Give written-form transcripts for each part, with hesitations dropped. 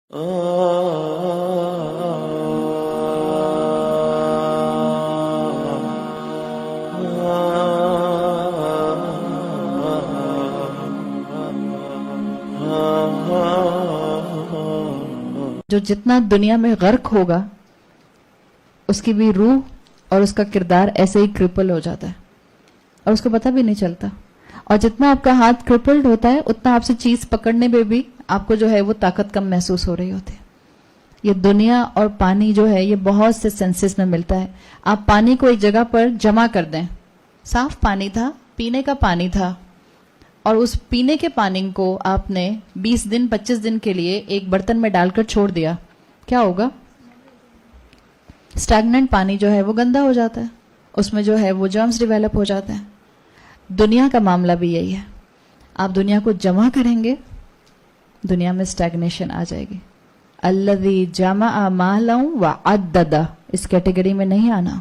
جو جتنا دنیا میں غرق ہوگا اس کی بھی روح اور اس کا کردار ایسے ہی کرپل ہو جاتا ہے اور اس کو پتہ بھی نہیں چلتا. اور جتنا آپ کا ہاتھ کرپلڈ ہوتا ہے اتنا آپ سے چیز پکڑنے میں بھی آپ کو جو ہے وہ طاقت کم محسوس ہو رہی ہوتی ہے. یہ دنیا اور پانی جو ہے یہ بہت سے سینسز میں ملتا ہے. آپ پانی کو ایک جگہ پر جمع کر دیں, صاف پانی تھا, پینے کا پانی تھا, اور اس پینے کے پانی کو آپ نے 20 دن 25 دن کے لیے ایک برتن میں ڈال کر چھوڑ دیا, کیا ہوگا؟ اسٹیگننٹ پانی جو ہے وہ گندا ہو جاتا ہے, اس میں جو ہے وہ جرمز ڈیویلپ ہو جاتے ہیں. دنیا کا معاملہ بھی یہی ہے. آپ دنیا کو جمع کریں گے, دنیا میں اسٹیگنیشن آ جائے گی. الذی جمع مالا وعددہ, اس کیٹیگری میں نہیں آنا.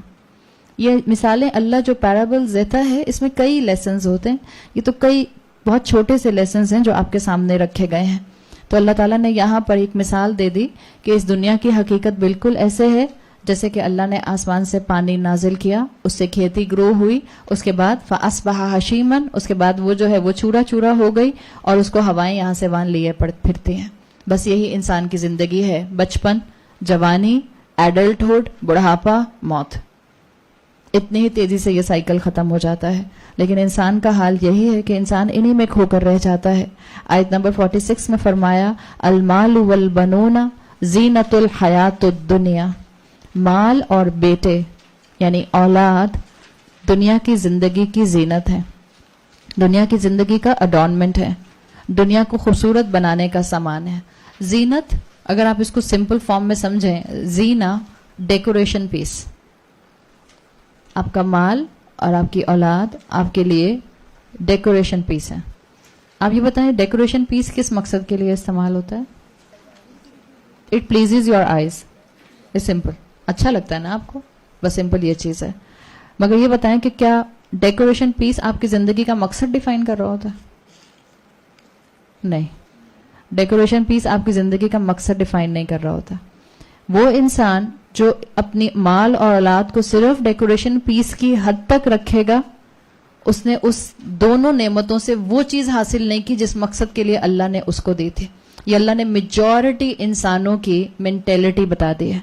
یہ مثالیں اللہ جو پیرابل دیتا ہے اس میں کئی لیسنز ہوتے ہیں. یہ تو کئی بہت چھوٹے سے لیسنز ہیں جو آپ کے سامنے رکھے گئے ہیں. تو اللہ تعالیٰ نے یہاں پر ایک مثال دے دی کہ اس دنیا کی حقیقت بالکل ایسے ہے جیسے کہ اللہ نے آسمان سے پانی نازل کیا, اس سے کھیتی گرو ہوئی, اس کے بعد فَأَصْبَحَ حَشِيمًا, اس کے بعد وہ جو ہے وہ چورا چورا ہو گئی اور اس کو ہوائیں یہاں سے وہاں لیے پھرتی ہیں. بس یہی انسان کی زندگی ہے, بچپن, جوانی, ایڈلٹہڈ, بڑھاپا, موت. اتنی ہی تیزی سے یہ سائیکل ختم ہو جاتا ہے. لیکن انسان کا حال یہی ہے کہ انسان انہی میں کھو کر رہ جاتا ہے. آیت نمبر 46 میں فرمایا المال والبنون زینت الحیات الدنیا, مال اور بیٹے یعنی اولاد دنیا کی زندگی کی زینت ہے, دنیا کی زندگی کا اڈورنمنٹ ہے, دنیا کو خوبصورت بنانے کا سامان ہے. زینت اگر آپ اس کو سمپل فارم میں سمجھیں, زینا ڈیکوریشن پیس. آپ کا مال اور آپ کی اولاد آپ کے لیے ڈیکوریشن پیس ہے. آپ یہ بتائیں ڈیکوریشن پیس کس مقصد کے لیے استعمال ہوتا ہے؟ It pleases your eyes. یہ سمپل, اچھا لگتا ہے نا آپ کو, بس سمپل یہ چیز ہے. مگر یہ بتائیں کہ کیا ڈیکوریشن پیس آپ کی زندگی کا مقصد ڈیفائن کر رہا ہوتا ہے؟ نہیں, ڈیکوریشن پیس آپ کی زندگی کا مقصد ڈیفائن نہیں کر رہا ہوتا. وہ انسان جو اپنی مال اور اولاد کو صرف ڈیکوریشن پیس کی حد تک رکھے گا, اس نے اس دونوں نعمتوں سے وہ چیز حاصل نہیں کی جس مقصد کے لیے اللہ نے اس کو دی تھی. یہ اللہ نے میجورٹی انسانوں کی مینٹیلٹی بتا دی ہے.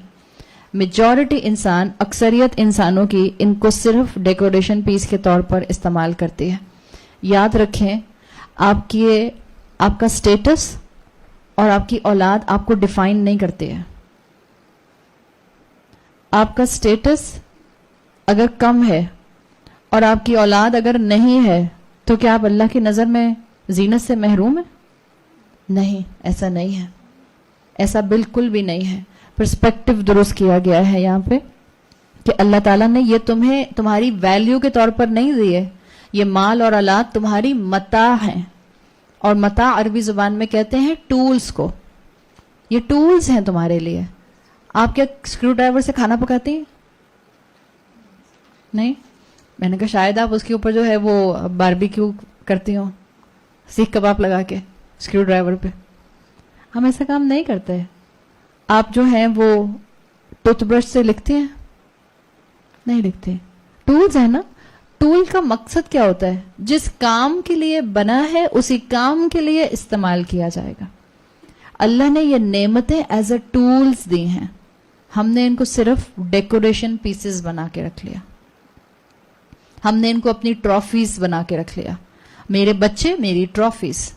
میجورٹی انسان, اکثریت انسانوں کی ان کو صرف ڈیکوریشن پیس کے طور پر استعمال کرتی ہے. یاد رکھیں آپ کا سٹیٹس اور آپ کی اولاد آپ کو ڈیفائن نہیں کرتے ہیں. آپ کا سٹیٹس اگر کم ہے اور آپ کی اولاد اگر نہیں ہے تو کیا آپ اللہ کی نظر میں زینت سے محروم ہیں؟ نہیں, ایسا نہیں ہے, ایسا بالکل بھی نہیں ہے. پرسپیکٹو درست کیا گیا ہے یہاں پہ کہ اللہ تعالیٰ نے یہ تمہیں تمہاری ویلیو کے طور پر نہیں دی ہے. یہ مال اور اولاد تمہاری متاع ہیں, اور متاع عربی زبان میں کہتے ہیں ٹولز کو. یہ ٹولز ہیں تمہارے لیے. آپ کیا اسکرو ڈرائیور سے کھانا پکاتی ہیں؟ نہیں. میں نے کہا شاید آپ اس کے اوپر جو ہے وہ باربیکیو کرتی ہوں, سیخ کباب لگا کے اسکرو ڈرائیور پہ. ہم ایسا کام نہیں کرتے. آپ جو ہیں وہ ٹوتھ برش سے لکھتے ہیں؟ نہیں لکھتے. ٹولز ہے نا. ٹول کا مقصد کیا ہوتا ہے؟ جس کام کے لیے بنا ہے اسی کام کے لیے استعمال کیا جائے گا. اللہ نے یہ نعمتیں ایز اے ٹولز دی ہیں, ہم نے ان کو صرف ڈیکوریشن پیسز بنا کے رکھ لیا. ہم نے ان کو اپنی ٹرافیز بنا کے رکھ لیا. میرے بچے میری ٹرافیز,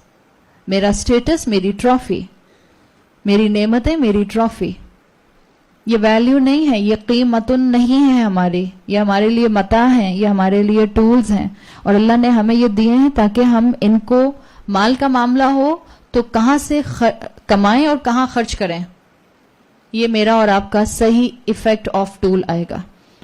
میرا سٹیٹس میری ٹرافی, میری نعمتیں میری ٹرافی. یہ ویلیو نہیں ہے, یہ قیمتن نہیں ہے ہماری, یہ ہمارے لیے متاع ہیں, یہ ہمارے لیے ٹولز ہیں. اور اللہ نے ہمیں یہ دیے ہیں تاکہ ہم ان کو, مال کا معاملہ ہو تو کہاں سے کمائیں اور کہاں خرچ کریں, یہ میرا اور آپ کا صحیح ایفیکٹ آف ٹول آئے گا.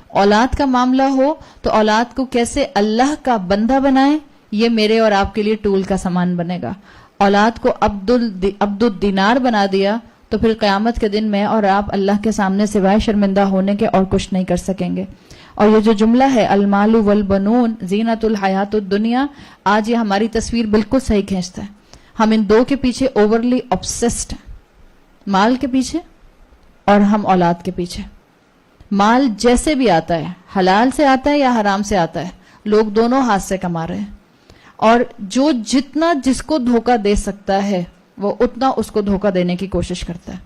اولاد کا معاملہ ہو تو اولاد کو کیسے اللہ کا بندہ بنائیں, یہ میرے اور آپ کے لیے ٹول کا سامان بنے گا. اولاد کو عبد الدینار بنا دیا تو پھر قیامت کے دن میں اور آپ اللہ کے سامنے سوائے شرمندہ ہونے کے اور کچھ نہیں کر سکیں گے. اور یہ جو جملہ ہے المال والبنون زینت الحیات الدنیا, آج یہ ہماری تصویر بالکل صحیح کھینچتا ہے. ہم ان دو کے پیچھے اوورلی obsessed ہیں, مال کے پیچھے اور ہم اولاد کے پیچھے. مال جیسے بھی آتا ہے, حلال سے آتا ہے یا حرام سے آتا ہے, لوگ دونوں ہاتھ سے کما رہے ہیں. اور جو جتنا جس کو دھوکہ دے سکتا ہے وہ اتنا اس کو دھوکہ دینے کی کوشش کرتا ہے.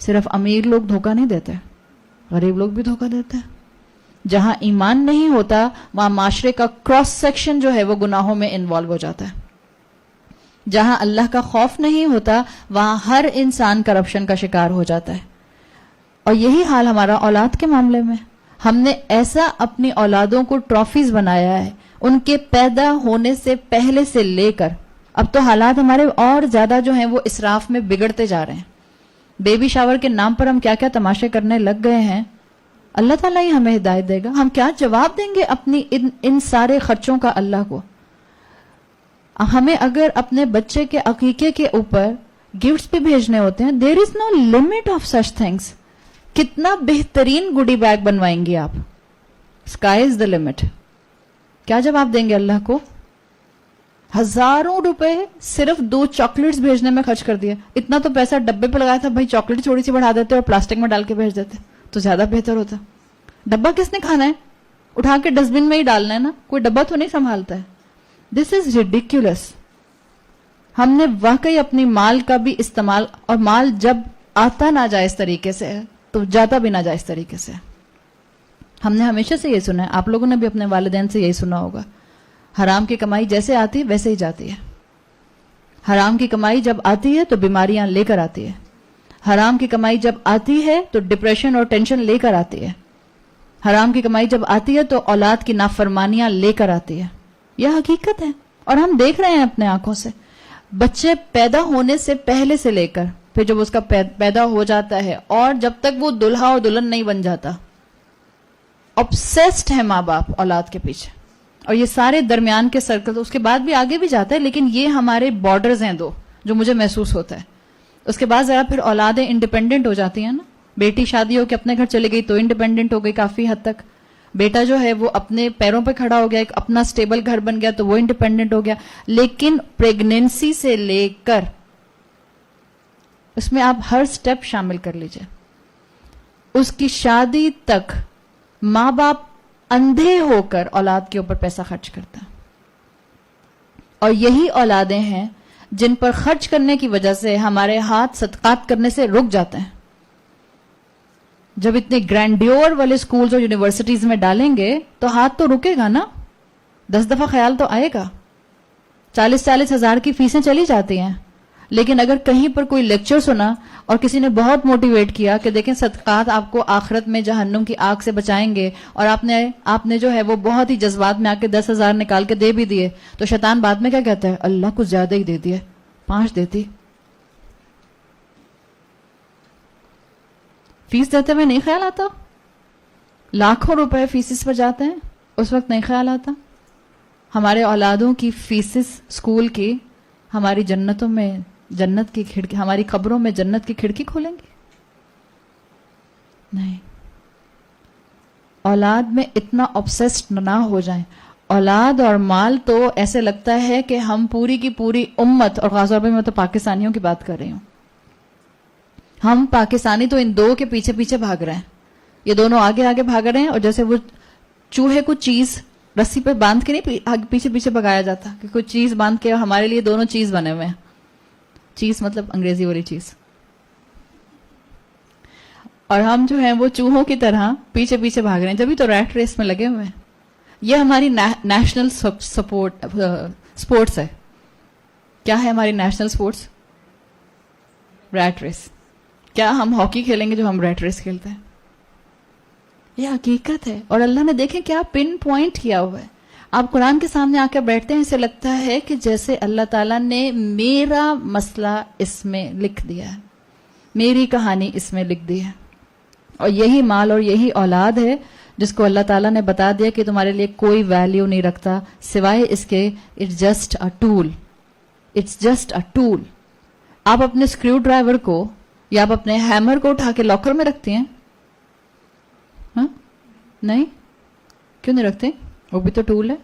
صرف امیر لوگ دھوکہ نہیں دیتے, غریب لوگ بھی دھوکہ دیتے ہیں. جہاں ایمان نہیں ہوتا وہاں معاشرے کا کراس سیکشن جو ہے وہ گناہوں میں انوالو ہو جاتا ہے. جہاں اللہ کا خوف نہیں ہوتا وہاں ہر انسان کرپشن کا شکار ہو جاتا ہے. اور یہی حال ہمارا اولاد کے معاملے میں. ہم نے ایسا اپنی اولادوں کو ٹرافیز بنایا ہے, ان کے پیدا ہونے سے پہلے سے لے کر اب تو حالات ہمارے اور زیادہ جو ہیں وہ اسراف میں بگڑتے جا رہے ہیں. بیبی شاور کے نام پر ہم کیا کیا تماشے کرنے لگ گئے ہیں. اللہ تعالیٰ ہی ہمیں ہدایت دے گا. ہم کیا جواب دیں گے اپنی ان سارے خرچوں کا اللہ کو. ہمیں اگر اپنے بچے کے عقیقے کے اوپر گفٹس بھی بھیجنے ہوتے ہیں, there is no limit of such things. کتنا بہترین گڈی بیگ بنوائیں گے آپ, اسکائی از دا لمٹ. کیا جواب دیں گے اللہ کو؟ ہزاروں روپے صرف 2 چاکلیٹس بھیجنے میں خرچ کر دیا. اتنا تو پیسہ ڈبے پہ لگایا تھا, بھائی چاکلیٹ تھوڑی سی بڑھا دیتے اور پلاسٹک میں ڈال کے بھیج دیتے تو زیادہ بہتر ہوتا. ڈبہ کس نے کھانا ہے؟ اٹھا کے ڈسٹ بن میں ہی ڈالنا ہے نا, کوئی ڈبہ تو نہیں سنبھالتا ہے. دس از ریڈیکولس. ہم نے واقعی اپنی مال کا بھی استعمال, اور مال جب آتا ناجائز طریقے سے ہے تو جاتا بھی ناجائز طریقے سے. ہم نے ہمیشہ سے یہ سنا ہے, آپ لوگوں نے بھی اپنے والدین سے یہی سنا ہوگا, حرام کی کمائی جیسے آتی ہے ویسے ہی جاتی ہے. حرام کی کمائی جب آتی ہے تو بیماریاں لے کر آتی ہے. حرام کی کمائی جب آتی ہے تو ڈپریشن اور ٹینشن لے کر آتی ہے. حرام کی کمائی جب آتی ہے تو اولاد کی نافرمانیاں لے کر آتی ہے. یہ حقیقت ہے اور ہم دیکھ رہے ہیں اپنے آنکھوں سے. بچے پیدا ہونے سے پہلے سے لے کر پھر جب اس کا پیدا ہو جاتا ہے اور جب تک وہ دلہا اور دلہن نہیں بن جاتا, obsessed ہے ماں باپ اولاد کے پیچھے. اور یہ سارے درمیان کے سرکل, اس کے بعد بھی آگے بھی جاتا ہے, لیکن یہ ہمارے بارڈرز ہیں 2 جو مجھے محسوس ہوتا ہے. اس کے بعد ذرا پھر اولادیں انڈیپینڈنٹ ہو جاتی ہیں نا. بیٹی شادی ہو کے اپنے گھر چلی گئی تو انڈیپینڈنٹ ہو گئی کافی حد تک. بیٹا جو ہے وہ اپنے پیروں پہ کھڑا ہو گیا, ایک اپنا سٹیبل گھر بن گیا تو وہ انڈیپینڈنٹ ہو گیا. لیکن پریگنینسی سے لے کر اس میں آپ ہر سٹیپ شامل کر لیجئے, اس کی شادی تک ماں باپ اندھے ہو کر اولاد کے اوپر پیسہ خرچ کرتا ہے. اور یہی اولادیں ہیں جن پر خرچ کرنے کی وجہ سے ہمارے ہاتھ صدقات کرنے سے رک جاتے ہیں. جب اتنے گرینڈیور والے سکولز اور یونیورسٹیز میں ڈالیں گے تو ہاتھ تو رکے گا نا, 10 دفعہ خیال تو آئے گا. 40-40 ہزار کی فیسیں چلی جاتی ہیں. لیکن اگر کہیں پر کوئی لیکچر سنا اور کسی نے بہت موٹیویٹ کیا کہ دیکھیں صدقات آپ کو آخرت میں جہنم کی آگ سے بچائیں گے, اور آپ نے جو ہے وہ بہت ہی جذبات میں آ کے 10,000 نکال کے دے بھی دیے, تو شیطان بعد میں کیا کہتا ہے, اللہ کچھ زیادہ ہی دے دیے, 5 دیتی. فیس دیتے ہوئے نہیں خیال آتا, لاکھوں روپے فیسز پر جاتے ہیں, اس وقت نہیں خیال آتا ہمارے اولادوں کی فیسز اسکول کی ہماری جنتوں میں جنت کی کھڑکی, ہماری قبروں میں جنت کی کھڑکی کھولیں گی؟ نہیں. اولاد میں اتنا obsessed نہ ہو جائیں. اولاد اور مال تو ایسے لگتا ہے کہ ہم پوری کی پوری امت, اور خاص طور پہ میں تو پاکستانیوں کی بات کر رہی ہوں, ہم پاکستانی تو ان 2 کے پیچھے پیچھے بھاگ رہے ہیں. یہ دونوں آگے آگے بھاگ رہے ہیں, اور جیسے وہ چوہے کو چیز رسی پہ باندھ کے نہیں پیچھے پیچھے بھگایا جاتا کہ کوئی چیز باندھ کے, ہمارے لیے دونوں چیز بنے ہوئے ہیں. چیز مطلب انگریزی والی چیز. اور ہم جو ہیں وہ چوہوں کی طرح پیچھے پیچھے بھاگ رہے ہیں, جبھی تو ریٹ ریس میں لگے ہوئے ہیں. یہ ہماری نیشنل سپورٹس ہے. کیا ہے ہماری نیشنل سپورٹس؟ Rate race. کیا ہم ہاکی کھیلیں گے جو ہم ریٹ ریس کھیلتے ہیں؟ یہ حقیقت ہے. اور اللہ نے دیکھیں کیا پن پوائنٹ کیا ہوا ہے. آپ قرآن کے سامنے آ کے بیٹھتے ہیں, اسے لگتا ہے کہ جیسے اللہ تعالیٰ نے میرا مسئلہ اس میں لکھ دیا ہے, میری کہانی اس میں لکھ دی ہے. اور یہی مال اور یہی اولاد ہے جس کو اللہ تعالیٰ نے بتا دیا کہ تمہارے لیے کوئی ویلیو نہیں رکھتا سوائے اس کے it's just a tool. It's just a tool. آپ اپنے اسکریو ڈرائیور کو یا آپ اپنے ہیمر کو اٹھا کے لاکر میں رکھتے ہیں؟ ہاں نہیں, کیوں نہیں رکھتے؟ وہ بھی تو ٹول ہے.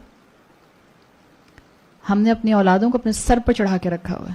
ہم نے اپنی اولادوں کو اپنے سر پر چڑھا کے رکھا ہوا ہے.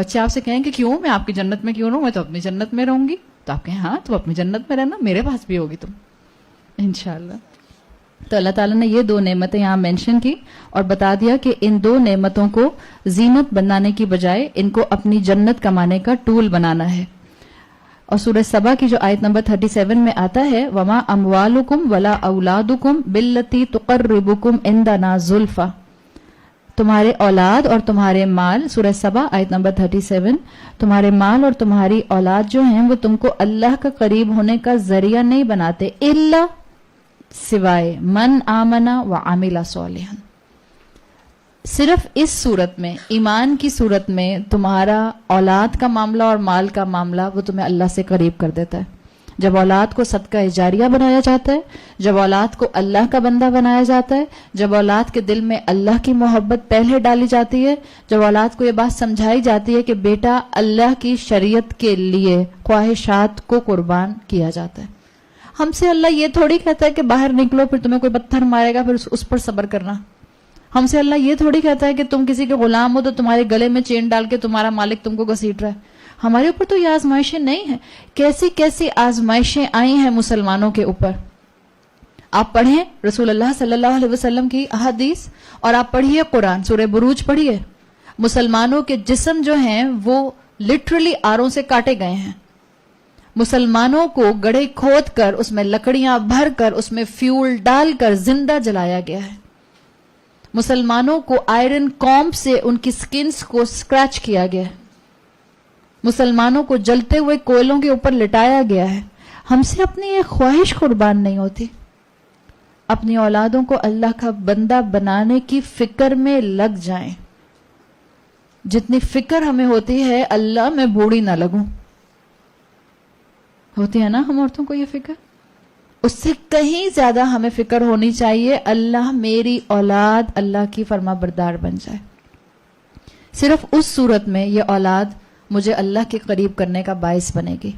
بچے آپ سے کہیں کہ کیوں، میں آپ کی جنت میں کیوں رہوں، میں تو اپنی جنت میں رہوں گی. تو آپ کہیں ہاں تم اپنی جنت میں رہنا، میرے پاس بھی ہوگی تم انشاءاللہ. تو اللہ تعالیٰ نے یہ 2 نعمتیں یہاں مینشن کی اور بتا دیا کہ ان 2 نعمتوں کو زینت بنانے کی بجائے ان کو اپنی جنت کمانے کا ٹول بنانا ہے. اور سورہ سبا کی جو آیت نمبر 37 میں آتا ہے وما اموالکم ولا اولادکم باللتی تقربکم عندنا زلفا، تمہارے اولاد اور تمہارے مال، سورہ سبا آیت نمبر 37، تمہارے مال اور تمہاری اولاد جو ہیں وہ تم کو اللہ کا قریب ہونے کا ذریعہ نہیں بناتے، الا سوائے من آمنا وعمل صالحا. صرف اس صورت میں، ایمان کی صورت میں، تمہارا اولاد کا معاملہ اور مال کا معاملہ وہ تمہیں اللہ سے قریب کر دیتا ہے. جب اولاد کو صدقہ جاریہ بنایا جاتا ہے، جب اولاد کو اللہ کا بندہ بنایا جاتا ہے، جب اولاد کے دل میں اللہ کی محبت پہلے ڈالی جاتی ہے، جب اولاد کو یہ بات سمجھائی جاتی ہے کہ بیٹا اللہ کی شریعت کے لیے خواہشات کو قربان کیا جاتا ہے. ہم سے اللہ یہ تھوڑی کہتا ہے کہ باہر نکلو پھر تمہیں کوئی پتھر مارے گا پھر اس پر صبر کرنا. ہم سے اللہ یہ تھوڑی کہتا ہے کہ تم کسی کے غلام ہو تو تمہارے گلے میں چین ڈال کے تمہارا مالک تم کو گھسیٹ رہا ہے. ہمارے اوپر تو یہ آزمائشیں نہیں ہیں. کیسی کیسی آزمائشیں آئی ہیں مسلمانوں کے اوپر. آپ پڑھیں رسول اللہ صلی اللہ علیہ وسلم کی احادیث اور آپ پڑھیے قرآن، سورہ بروج پڑھیے. مسلمانوں کے جسم جو ہیں وہ لٹرلی آروں سے کاٹے گئے ہیں. مسلمانوں کو گڑھے کھود کر اس میں لکڑیاں بھر کر اس میں فیول ڈال کر زندہ جلایا گیا ہے. مسلمانوں کو آئرن کامب سے ان کی سکنز کو سکریچ کیا گیا ہے. مسلمانوں کو جلتے ہوئے کوئلوں کے اوپر لٹایا گیا ہے. ہم سے اپنی ایک خواہش قربان نہیں ہوتی. اپنی اولادوں کو اللہ کا بندہ بنانے کی فکر میں لگ جائیں. جتنی فکر ہمیں ہوتی ہے اللہ میں بوڑھی نہ لگوں، ہوتی ہے نا ہم عورتوں کو یہ فکر، اس سے کہیں زیادہ ہمیں فکر ہونی چاہیے اللہ میری اولاد اللہ کی فرما بردار بن جائے. صرف اس صورت میں یہ اولاد مجھے اللہ کے قریب کرنے کا باعث بنے گی.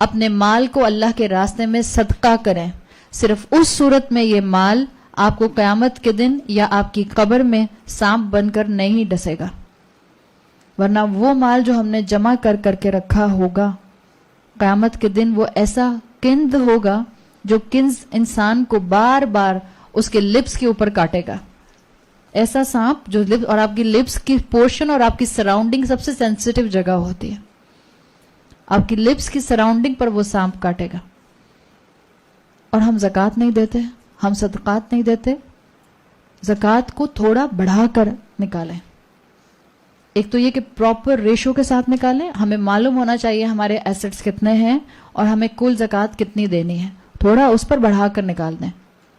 اپنے مال کو اللہ کے راستے میں صدقہ کریں. صرف اس صورت میں یہ مال آپ کو قیامت کے دن یا آپ کی قبر میں سانپ بن کر نہیں ڈسے گا. ورنہ وہ مال جو ہم نے جمع کر کر کے رکھا ہوگا قیامت کے دن وہ ایسا کند ہوگا جو کنز انسان کو بار بار اس کے لپس کے اوپر کاٹے گا. ایسا سانپ جو لپس اور آپ کی لپس کی پورشن اور آپ کی سراؤنڈنگ سب سے سینسیٹیو جگہ ہوتی ہے، آپ کی لپس کی سراؤنڈنگ پر وہ سانپ کاٹے گا. اور ہم زکوٰۃ نہیں دیتے، ہم صدقات نہیں دیتے. زکوٰۃ کو تھوڑا بڑھا کر نکالیں. ایک تو یہ کہ پراپر ریشو کے ساتھ نکالیں. ہمیں معلوم ہونا چاہیے ہمارے ایسٹس کتنے ہیں اور ہمیں کل زکوٰۃ کتنی دینی ہے. تھوڑا اس پر بڑھا کر نکال دیں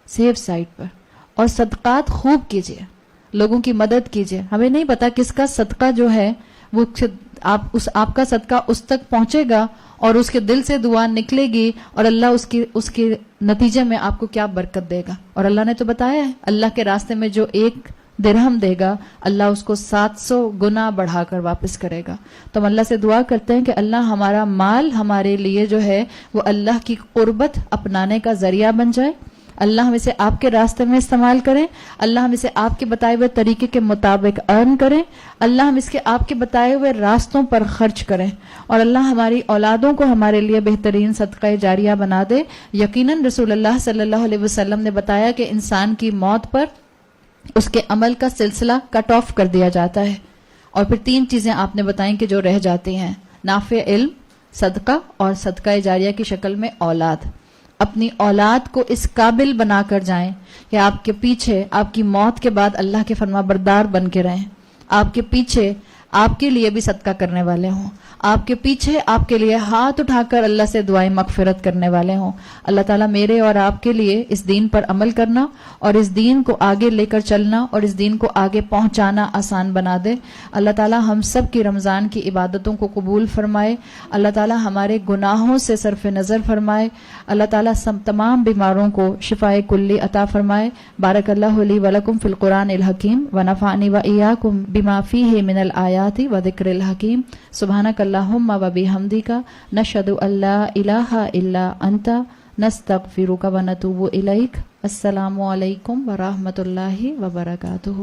سیف سائڈ پر. اور صدقات خوب کیجیے، لوگوں کی مدد کیجیے. ہمیں نہیں پتا کس کا صدقہ جو ہے وہ آپ کا صدقہ اس تک پہنچے گا اور اس کے دل سے دعا نکلے گی اور اللہ اس کے نتیجے میں آپ کو کیا برکت دے گا. اور اللہ نے تو بتایا ہے اللہ کے راستے میں جو 1 درہم دے گا اللہ اس کو 700 گنا بڑھا کر واپس کرے گا. تو ہم اللہ سے دعا کرتے ہیں کہ اللہ ہمارا مال ہمارے لیے جو ہے وہ اللہ کی قربت اپنانے کا ذریعہ بن جائے. اللہ ہم اسے آپ کے راستے میں استعمال کریں. اللہ ہم اسے آپ کے بتائے ہوئے طریقے کے مطابق ارن کریں. اللہ ہم اس کے آپ کے بتائے ہوئے راستوں پر خرچ کریں. اور اللہ ہماری اولادوں کو ہمارے لیے بہترین صدقہ جاریہ بنا دے. یقیناً رسول اللہ صلی اللہ علیہ وسلم نے بتایا کہ انسان کی موت پر اس کے عمل کا سلسلہ کٹ آف کر دیا جاتا ہے. اور پھر 3 چیزیں آپ نے بتائیں کہ جو رہ جاتی ہیں، نافع علم، صدقہ اور صدقہ جاریہ کی شکل میں اولاد. اپنی اولاد کو اس قابل بنا کر جائیں کہ آپ کے پیچھے آپ کی موت کے بعد اللہ کے فرما بردار بن کے رہیں. آپ کے پیچھے آپ کے لیے بھی صدقہ کرنے والے ہوں. آپ کے پیچھے آپ کے لیے ہاتھ اٹھا کر اللہ سے دعائیں مغفرت کرنے والے ہوں. اللہ تعالیٰ میرے اور آپ کے لیے اس دین پر عمل کرنا اور اس دین کو آگے لے کر چلنا اور اس دین کو آگے پہنچانا آسان بنا دے. اللہ تعالیٰ ہم سب کی رمضان کی عبادتوں کو قبول فرمائے. اللہ تعالیٰ ہمارے گناہوں سے صرف نظر فرمائے. اللہ تعالیٰ تمام بیماروں کو شفائے کلی عطا فرمائے. بارک اللہ لی ولکم فی القرآن الحکیم ونفعنی وإیاکم بما فیہ من الآیات وذکر الحکیم. سبحانک اللہم و بحمدک نشہد ان لا الہ الا انت نستغفرک و نتوب الیک. السلام علیکم ورحمۃ اللہ وبرکاتہ.